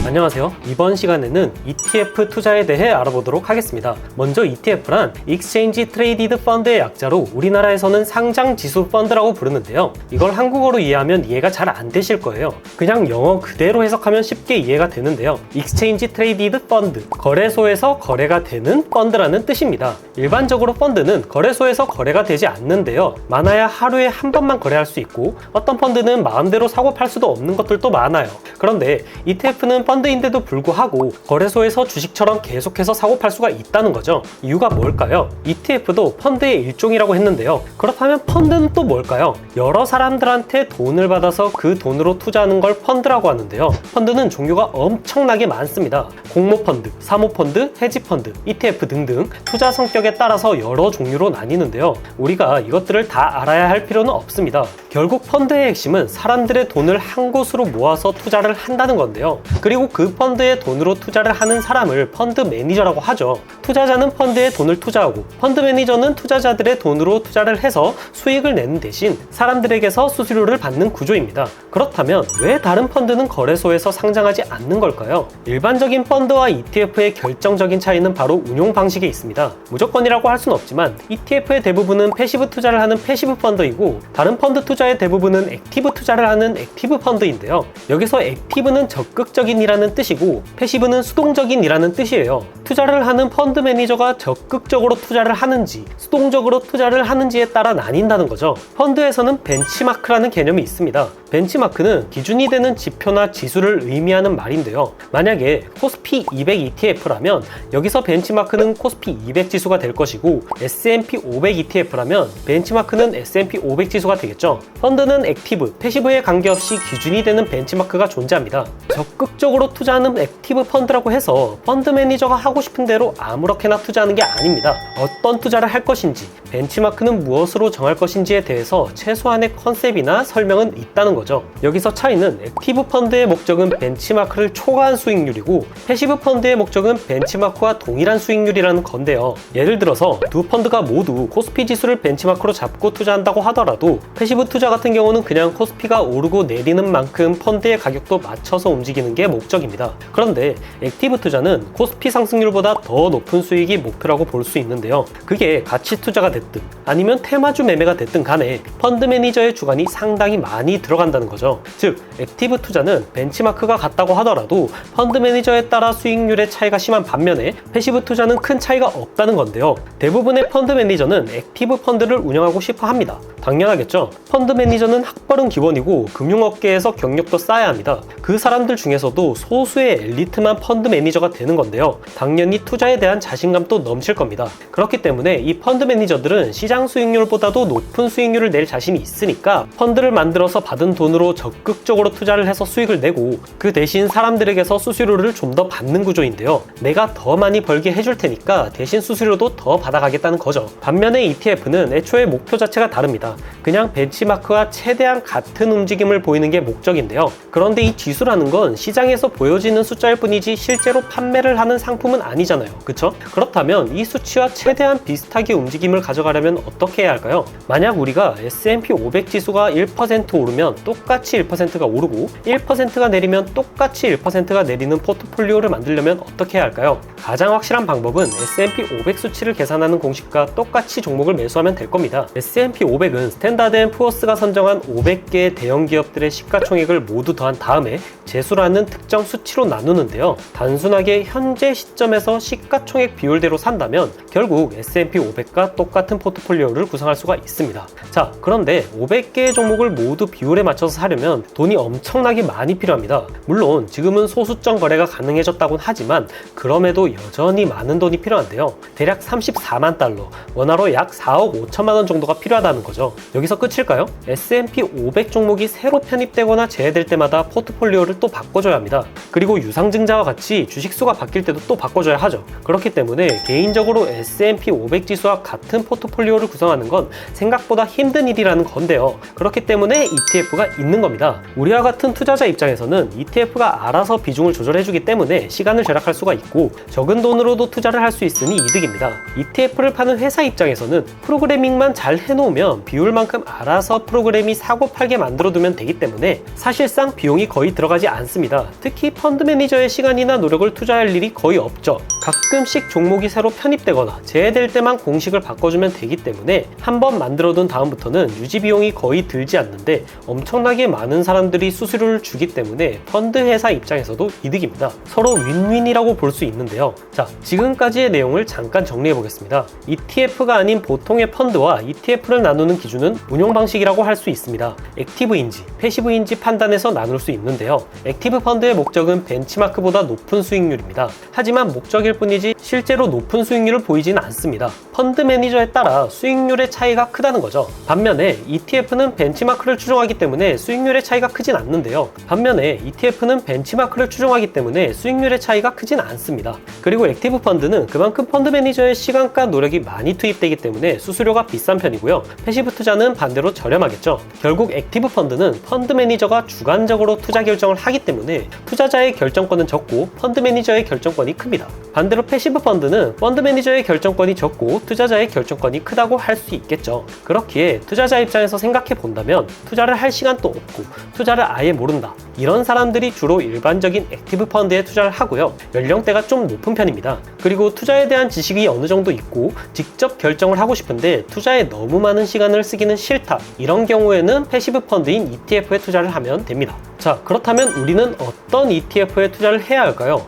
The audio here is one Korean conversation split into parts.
안녕하세요. 이번 시간에는 ETF 투자에 대해 알아보도록 하겠습니다. 먼저 ETF란 Exchange Traded Fund의 약자로 우리나라에서는 상장 지수 펀드라고 부르는데요. 이걸 한국어로 이해하면 이해가 잘 안 되실 거예요. 그냥 영어 그대로 해석하면 쉽게 이해가 되는데요. Exchange Traded Fund, 거래소에서 거래가 되는 펀드라는 뜻입니다. 일반적으로 펀드는 거래소에서 거래가 되지 않는데요. 많아야 하루에 한 번만 거래할 수 있고 어떤 펀드는 마음대로 사고 팔 수도 없는 것들도 많아요. 그런데 ETF는 펀드인데도 불구하고 거래소에서 주식처럼 계속해서 사고 팔 수가 있다는 거죠. 이유가 뭘까요? ETF도 펀드의 일종이라고 했는데요. 그렇다면 펀드는 또 뭘까요? 여러 사람들한테 돈을 받아서 그 돈으로 투자하는 걸 펀드라고 하는데요. 펀드는 종류가 엄청나게 많습니다. 공모펀드, 사모펀드, 헤지펀드, ETF 등등 투자 성격에 따라서 여러 종류로 나뉘는데요. 우리가 이것들을 다 알아야 할 필요는 없습니다. 결국 펀드의 핵심은 사람들의 돈을 한 곳으로 모아서 투자를 한다는 건데요. 그리고 그 펀드에 돈으로 투자를 하는 사람을 펀드 매니저라고 하죠. 투자자는 펀드에 돈을 투자하고 펀드 매니저는 투자자들의 돈으로 투자를 해서 수익을 내는 대신 사람들에게서 수수료를 받는 구조입니다. 그렇다면 왜 다른 펀드는 거래소에서 상장하지 않는 걸까요? 일반적인 펀드와 ETF의 결정적인 차이는 바로 운용 방식에 있습니다. 무조건이라고 할 수는 없지만 ETF의 대부분은 패시브 투자를 하는 패시브 펀드이고 다른 펀드 투자의 대부분은 액티브 투자를 하는 액티브 펀드인데요. 여기서 액티브는 적극적인이라는 뜻이고 패시브는 수동적인이라는 뜻이에요. 투자를 하는 펀드 매니저가 적극적으로 투자를 하는지 수동적으로 투자를 하는지에 따라 나뉜다는 거죠. 펀드에서는 벤치마크라는 개념이 있습니다. 벤치마크는 기준이 되는 지표나 지수를 의미하는 말인데요. 만약에 코스피 200 ETF라면 여기서 벤치마크는 코스피 200 지수가 될 것이고 S&P 500 ETF라면 벤치마크는 S&P 500 지수가 되겠죠. 펀드는 액티브, 패시브에 관계없이 기준이 되는 벤치마크가 존재합니다. 적극적으로 투자하는 액티브 펀드라고 해서 펀드 매니저가 하고 싶은 대로 아무렇게나 투자하는 게 아닙니다. 어떤 투자를 할 것인지, 벤치마크는 무엇으로 정할 것인지에 대해서 최소한의 컨셉이나 설명은 있다는 거죠. 여기서 차이는 액티브 펀드의 목적은 벤치마크를 초과한 수익률이고 패시브 펀드의 목적은 벤치마크와 동일한 수익률이라는 건데요. 예를 들어서 두 펀드가 모두 코스피 지수를 벤치마크로 잡고 투자한다고 하더라도 패시브 투자 같은 경우는 그냥 코스피가 오르고 내리는 만큼 펀드의 가격도 맞춰서 움직이는 게 목적입니다. 그런데 액티브 투자는 코스피 상승률보다 더 높은 수익이 목표라고 볼 수 있는데요. 그게 가치 투자가 됐든 아니면 테마주 매매가 됐든 간에 펀드 매니저의 주관이 상당히 많이 들어간다는 거죠. 즉 액티브 투자는 벤치마크가 같다고 하더라도 펀드 매니저에 따라 수익률의 차이가 심한 반면에 패시브 투자는 큰 차이가 없다는 건데요. 대부분의 펀드 매니저는 액티브 펀드를 운영하고 싶어 합니다. 당연하겠죠. 펀드 매니저는 학벌은 기본이고 금융업계에서 경력도 쌓아야 합니다. 그 사람들 중에서도 소수의 엘리트만 펀드 매니저가 되는 건데요. 당연히 투자에 대한 자신감도 넘칠 겁니다. 그렇기 때문에 이 펀드 매니저들은 시장 수익률보다도 높은 수익률을 낼 자신이 있으니까 펀드를 만들어서 받은 돈으로 적극적으로 투자를 해서 수익을 내고 그 대신 사람들에게서 수수료를 좀 더 받는 구조인데요. 내가 더 많이 벌게 해줄 테니까 대신 수수료도 더 받아가겠다는 거죠. 반면에 ETF는 애초에 목표 자체가 다릅니다. 그냥 벤치마크와 최대한 같은 움직임을 보이는 게 목적인데요. 그런데 이 지수라는 건 시장에서 보여지는 숫자일 뿐이지 실제로 판매를 하는 상품은 아니잖아요. 그쵸? 그렇다면 이 수치와 최대한 비슷하게 움직임을 가져가려면 어떻게 해야 할까요? 만약 우리가 S&P 500 지수가 1% 오르면 똑같이 1%가 오르고 1%가 내리면 똑같이 1%가 내리는 포트폴리오를 만들려면 어떻게 해야 할까요? 가장 확실한 방법은 S&P 500 수치를 계산하는 공식과 똑같이 종목을 매수하면 될 겁니다. S&P 500은 스탠다드 앤 푸어스가 선정한 500개의 대형 기업들의 시가총액을 모두 더한 다음에 재수라는 특정 수치로 나누는데요. 단순하게 현재 시점에서 시가총액 비율대로 산다면 결국 S&P 500과 똑같은 포트폴리오를 구성할 수가 있습니다. 자, 그런데 500개의 종목을 모두 비율에 맞춰서 사려면 돈이 엄청나게 많이 필요합니다. 물론 지금은 소수점 거래가 가능해졌다곤 하지만 그럼에도 여전히 많은 돈이 필요한데요. 대략 34만 달러, 원화로 약 4억 5천만 원 정도가 필요하다는 거죠. 여기서 끝일까요? S&P 500 종목이 새로 편입되거나 제외될 때마다 포트폴리오를 또 바꿔줘야 합니다. 그리고 유상증자와 같이 주식수가 바뀔 때도 또 바꿔줘야 하죠. 그렇기 때문에 개인적으로 S&P 500 지수와 같은 포트폴리오를 구성하는 건 생각보다 힘든 일이라는 건데요. 그렇기 때문에 ETF가 수가 있는 겁니다. 우리와 같은 투자자 입장에서는 ETF가 알아서 비중을 조절해주기 때문에 시간을 절약할 수가 있고 적은 돈으로도 투자를 할 수 있으니 이득입니다. ETF를 파는 회사 입장에서는 프로그래밍만 잘 해놓으면 비율만큼 알아서 프로그램이 사고 팔게 만들어두면 되기 때문에 사실상 비용이 거의 들어가지 않습니다. 특히 펀드 매니저의 시간이나 노력을 투자할 일이 거의 없죠. 가끔씩 종목이 새로 편입되거나 제외될 때만 공식을 바꿔주면 되기 때문에 한번 만들어둔 다음부터는 유지 비용이 거의 들지 않는데 엄청나게 많은 사람들이 수수료를 주기 때문에 펀드 회사 입장에서도 이득입니다. 서로 윈윈이라고 볼 수 있는데요. 자, 지금까지의 내용을 잠깐 정리해 보겠습니다. ETF가 아닌 보통의 펀드와 ETF를 나누는 기준은 운용 방식이라고 할 수 있습니다. 액티브인지 패시브인지 판단해서 나눌 수 있는데요. 액티브 펀드의 목적은 벤치마크보다 높은 수익률입니다. 하지만 목적일 뿐이지 실제로 높은 수익률을 보이지는 않습니다. 펀드 매니저에 따라 수익률의 차이가 크다는 거죠. 반면에 ETF는 벤치마크를 추종하기 때문에 수익률의 차이가 크진 않는데요. 반면에 ETF는 벤치마크를 추종하기 때문에 수익률의 차이가 크진 않습니다. 그리고 액티브 펀드는 그만큼 펀드 매니저의 시간과 노력이 많이 투입되기 때문에 수수료가 비싼 편이고요. 패시브 투자는 반대로 저렴하겠죠. 결국 액티브 펀드는 펀드 매니저가 주관적으로 투자 결정을 하기 때문에 투자자의 결정권은 적고 펀드 매니저의 결정권이 큽니다. 반대로 패시브 펀드는 펀드 매니저의 결정권이 적고 투자자의 결정권이 크다고 할 수 있겠죠. 그렇기에 투자자 입장에서 생각해 본다면 투자를 할 시간도 없고 투자를 아예 모른다. 이런 사람들이 주로 일반적인 액티브 펀드에 투자를 하고요. 연령대가 좀 높은 편입니다. 그리고 투자에 대한 지식이 어느 정도 있고 직접 결정을 하고 싶은데 투자에 너무 많은 시간을 쓰기는 싫다. 이런 경우에는 패시브 펀드인 ETF에 투자를 하면 됩니다. 자, 그렇다면 우리는 어떤 ETF에 투자를 해야 할까요?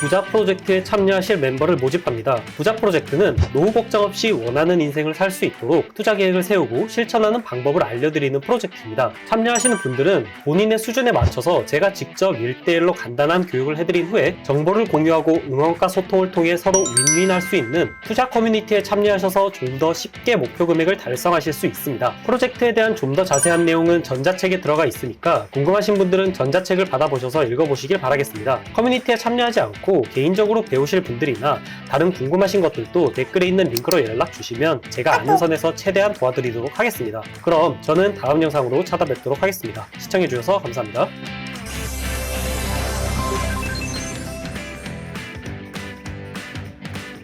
부자 프로젝트에 참여하실 멤버를 모집합니다. 부자 프로젝트는 노후 걱정 없이 원하는 인생을 살 수 있도록 투자 계획을 세우고 실천하는 방법을 알려드리는 프로젝트입니다. 참여하시는 분들은 본인의 수준에 맞춰서 제가 직접 1대1로 간단한 교육을 해드린 후에 정보를 공유하고 응원과 소통을 통해 서로 윈윈할 수 있는 투자 커뮤니티에 참여하셔서 좀 더 쉽게 목표 금액을 달성하실 수 있습니다. 프로젝트에 대한 좀 더 자세한 내용은 전자책에 들어가 있으니까 궁금하신 분들은 전자책을 받아보셔서 읽어보시길 바라겠습니다. 커뮤니티에 참여하지 않고 개인적으로 배우실 분들이나 다른 궁금하신 것들도 댓글에 있는 링크로 연락 주시면 제가 아는 선에서 최대한 도와드리도록 하겠습니다. 그럼 저는 다음 영상으로 찾아뵙도록 하겠습니다. 시청해주셔서 감사합니다.